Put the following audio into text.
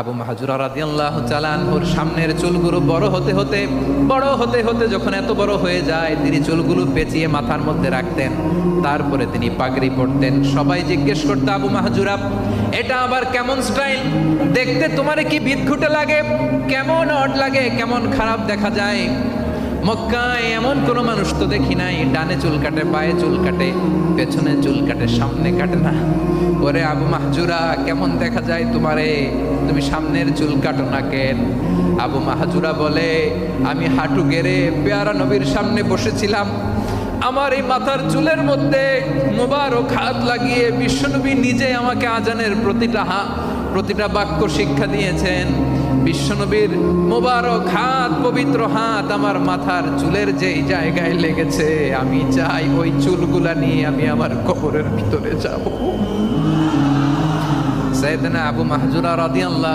আবু মাহজুরা রাদিয়াল্লাহু তাআলা আনহুর সামনের চুলগুলো বড় হতে হতে যখন এত বড় হয়ে যায়, তিনি চুলগুলো পেঁচিয়ে মাথার মধ্যে রাখতেন। তারপরে তিনি পাগড়ি পরতেন। সবাই জিজ্ঞেস করতো, আবু মাহজুরা, এটা আবার কেমন স্টাইল? দেখতে তোমার কি বিদঘুটে লাগে? কেমন অড লাগে? কেমন খারাপ দেখা যায়? মক্কায় এমন কোনো মানুষ তো দেখি নাই, ডানে চুল কাটে, বায়ে চুল কাটে, পেছনে চুল কাটে, সামনে কাটে না। ওরে আবু মাহজুরা, কেমন দেখা যায় তোমারে? তুমি সামনের চুল কাটো না কেন? আবু মাহজুরা বলে, আমি হাঁটু গেড়ে পেয়ারা নবীর সামনে বসেছিলাম। আমার এই মাথার চুলের মধ্যে মোবারক হাত লাগিয়ে বিশ্বনবী নিজে আমাকে আজানের প্রতিটা বাক্য শিক্ষা দিয়েছেন। বিশ্বনবীর মোবারক হাত, পবিত্র হাত আমার মাথার চুলের যেই জায়গায় লেগেছে, আমি চাই ওই চুলগুলা নিয়ে আমি আমার কবরের ভিতরে যাব। সাইয়েদনা আবু মাহজুরা রাদিয়াল্লাহু